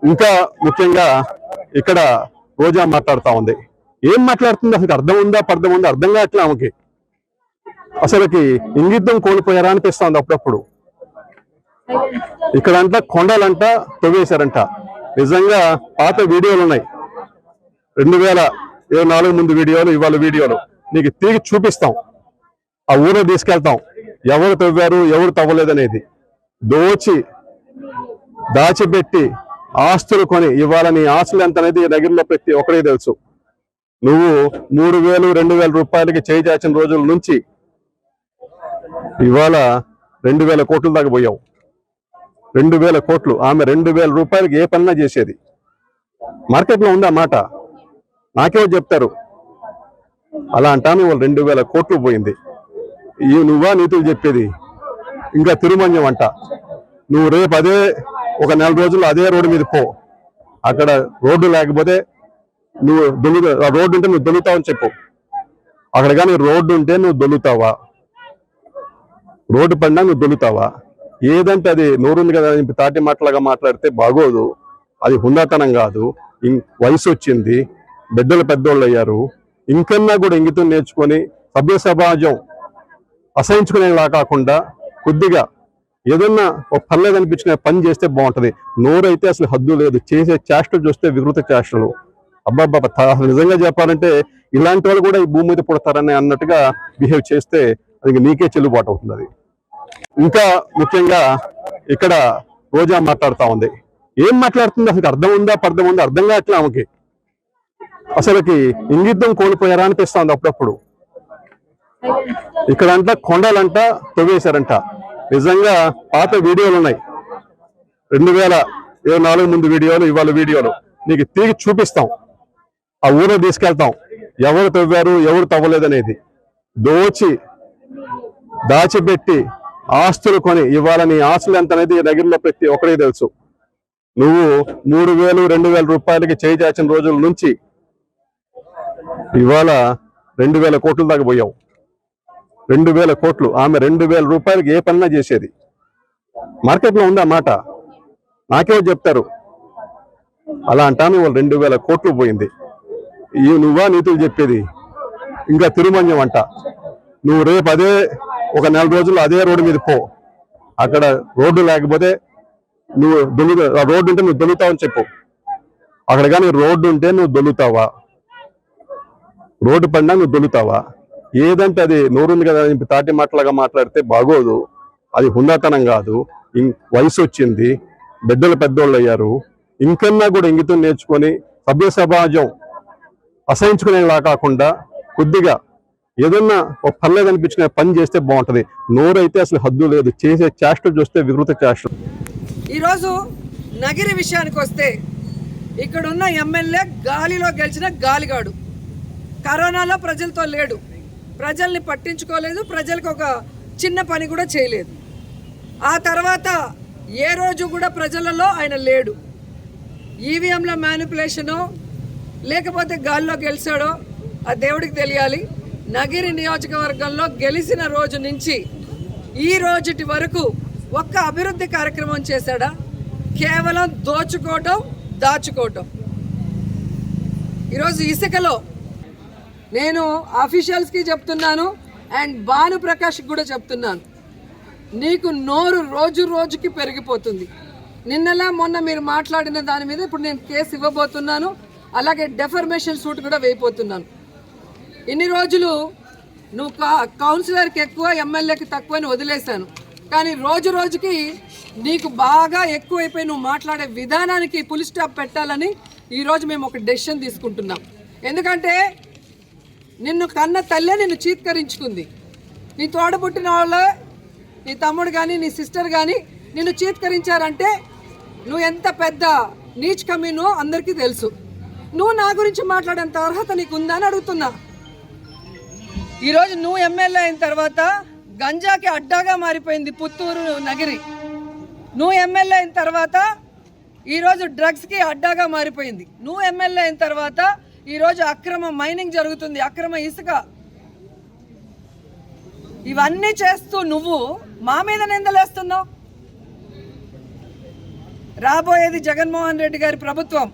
ఇంకా ముఖ్యంగా ఇక్కడ రోజా మాట్లాడుతూ ఉంది. ఏం మాట్లాడుతుంది అసలు అర్థం ఉందా పర్థం ఉందా అర్థం కావట్లే ఆమెకి. అసలుకి ఇంగిద్దం కోల్పోయారా అనిపిస్తుంది అప్పుడప్పుడు. ఇక్కడంట కొండలంట తవ్వేశారంట. నిజంగా పాత వీడియోలు ఉన్నాయి, 2024 ముందు వీడియోలు, ఇవాళ వీడియోలు నీకు తిరిగి చూపిస్తాం. ఆ ఊరు తీసుకెళ్తాం, ఎవరు తవ్వారు ఎవరు తవ్వలేదనేది. దాచిపెట్టి ఆస్తులు కొని ఇవాళ నీ ఆస్తులు ఎంత అనేది నగరంలో ప్రతి ఒక్కరికి తెలుసు. నువ్వు 3,000 2,000 రూపాయలకి చేయి చాచిన రోజుల నుంచి ఇవాళ 2,000 కోట్ల దాకా పోయావు. 2,000 కోట్లు. ఆమె 2,000 రూపాయలకి ఏ పన్నా చేసేది. మార్కెట్లో ఉందా మాట? నాకేమో చెప్తారు. అలా అంటాను. వాళ్ళు 2,000 కోట్లు పోయింది. నువ్వా నీతులు చెప్పేది? ఇంకా తిరుమంజం అంట. నువ్వు రేపు అదే ఒక 4 రోజులు అదే రోడ్డు మీద పో. అక్కడ రోడ్డు లేకపోతే నువ్వు రోడ్డు ఉంటే నువ్వు దొల్లుతావని చెప్పు. అక్కడ కానీ రోడ్డు ఉంటే నువ్వు దొల్లుతావా? రోడ్డు పడినా నువ్వు దొల్లుతావా? ఏదంటే అది నోరుంది కదా అని తాటి మాటలాగా మాట్లాడితే బాగోదు. అది హుందాతనం కాదు. వయసు వచ్చింది, బిడ్డలు పెద్దోళ్ళు అయ్యారు. ఇంకన్నా కూడా ఇంగితం నేర్చుకొని సభ్య సమాజం అసహించుకునేలా కాకుండా కొద్దిగా ఏదన్నా ఒక పర్లేదు అనిపించుకునే పని చేస్తే బాగుంటది. నోరైతే అసలు హద్దు లేదు. చేసే చేష్టలు చూస్తే వికృత చేష్టలు. అబ్బాబ్బా, నిజంగా చెప్పాలంటే ఇలాంటి వాళ్ళు కూడా ఈ భూమి మీద పుడతారని అన్నట్టుగా బిహేవ్ చేస్తే అది నీకే చెల్లుబాటు అవుతుంది. అది ఇంకా ముఖ్యంగా ఇక్కడ రోజా మాట్లాడుతూ ఉంది. ఏం మాట్లాడుతుంది అసలు అర్థం ఉందా పర్థం ఉందా అర్థం కావట్లే ఆమెకి. అసలుకి ఇంగిద్దం కోల్పోయారా అనిపిస్తుంది అప్పుడప్పుడు. ఇక్కడంట కొండలంట తవ్వేశారంట. నిజంగా పాత వీడియోలు ఉన్నాయి, 2024 ముందు వీడియోలు, ఇవాళ వీడియోలు నీకు తిరిగి చూపిస్తాం. ఆ ఊరు తీసుకెళ్తాం, ఎవరు తవ్వారు ఎవరు తవ్వలేదనేది. దాచిపెట్టి ఆస్తులు కొని ఇవాళ నీ ఆస్తులు ఎంత అనేది నగరంలో ప్రతి ఒక్కరికి తెలుసు. నువ్వు 3,000 2,000 రూపాయలకి చేయి చాచిన రోజుల నుంచి ఇవాళ 2,000 కోట్ల దాకా పోయావు. 2,000 కోట్లు. ఆమె 2,000 రూపాయలకి ఏ పన్నా చేసేది. మార్కెట్లో ఉందా మాట? నాకేమో చెప్తారు. అలా అంటాను. వాళ్ళు 2,000 కోట్లు పోయింది. నువ్వా నీతులు చెప్పేది? ఇంకా తిరుమంజం అంట. నువ్వు రేపు అదే ఒక 4 రోజులు అదే రోడ్డు మీద పో. అక్కడ రోడ్డు లేకపోతే నువ్వు రోడ్డు ఉంటే నువ్వు దొల్లుతావని చెప్పు. అక్కడ కానీ రోడ్డు ఉంటే నువ్వు దొల్లుతావా? రోడ్డు పడినా నువ్వు దొల్లుతావా? ఏదంటే అది నోరుంది కదా అని తాటి మాటలాగా మాట్లాడితే బాగోదు. అది హుందాతనం కాదు. వయసు వచ్చింది, బిడ్డలు పెద్దోళ్ళు అయ్యారు. ఇంకన్నా కూడా ఇంగితం నేర్చుకొని సభ్య సమాజం అసహించుకునేలా కాకుండా కొద్దిగా ఏదన్నా ఒక పర్లేదు అనిపించుకునే పని చేస్తే బాగుంటది. నోరైతే అసలు హద్దు లేదు. చేసే చేష్టలు చూస్తే వికృత చేష్టలు. ఈరోజు నగిరి విషయానికి వస్తే ఇక్కడున్న ఎమ్మెల్యే గాలిలో గెలిచిన గాలిగాడు. కరోనాలో ప్రజలతో లేడు, ప్రజల్ని పట్టించుకోలేదు, ప్రజలకు ఒక చిన్న పని కూడా చేయలేదు. ఆ తర్వాత ఏ రోజు కూడా ప్రజలలో ఆయన లేడు. ఈవీఎంల మ్యానిపులేషనో లేకపోతే గాల్లో గెలిచాడో ఆ దేవుడికి తెలియాలి. నగిరి నియోజకవర్గంలో గెలిచిన రోజు నుంచి ఈ రోజుటి వరకు ఒక్క అభివృద్ధి కార్యక్రమం చేశాడా? కేవలం దోచుకోవటం, దాచుకోవటం. ఈరోజు ఇసుకలో నేను అఫీషియల్స్కి చెప్తున్నాను అండ్ భానుప్రకాష్కి కూడా చెప్తున్నాను, నీకు నోరు రోజు రోజుకి పెరిగిపోతుంది. నిన్నలా మొన్న మీరు మాట్లాడిన దాని మీద ఇప్పుడు నేను కేసు ఇవ్వబోతున్నాను. అలాగే డెఫర్మేషన్ సూట్ కూడా వేయబోతున్నాను. ఇన్ని రోజులు నువ్వు కౌన్సిలర్కి ఎక్కువ ఎమ్మెల్యేకి తక్కువ అని వదిలేశాను. కానీ రోజు రోజుకి నీకు బాగా ఎక్కువైపోయి నువ్వు మాట్లాడే విధానానికి ఫుల్ స్టాప్ పెట్టాలని ఈరోజు మేము ఒక డెసిషన్ తీసుకుంటున్నాం. ఎందుకంటే నిన్ను కన్న తల్లే నిన్ను చీత్కరించుకుంది. నీ తోడబుట్టిన వాళ్ళే, నీ తమ్ముడు కానీ నీ సిస్టర్ కానీ నిన్ను చీత్కరించారంటే నువ్వు ఎంత పెద్ద నీచ్ కమీనో అందరికీ తెలుసు. నువ్వు నా గురించి మాట్లాడేంత అర్హత నీకు ఉందా అని అడుగుతున్నా. ఈరోజు నువ్వు ఎమ్మెల్యే అయిన తర్వాత గంజాకి అడ్డాగా మారిపోయింది పుత్తూరు నగిరి. నువ్వు ఎమ్మెల్యే అయిన తర్వాత ఈరోజు డ్రగ్స్కి అడ్డాగా మారిపోయింది. నువ్వు ఎమ్మెల్యే అయిన తర్వాత ఈరోజు అక్రమ మైనింగ్ జరుగుతుంది, అక్రమ ఇసుక. ఇవన్నీ చేస్తూ నువ్వు మా మీద నిందలేస్తున్నావు. రాబోయేది జగన్మోహన్ రెడ్డి గారి ప్రభుత్వం.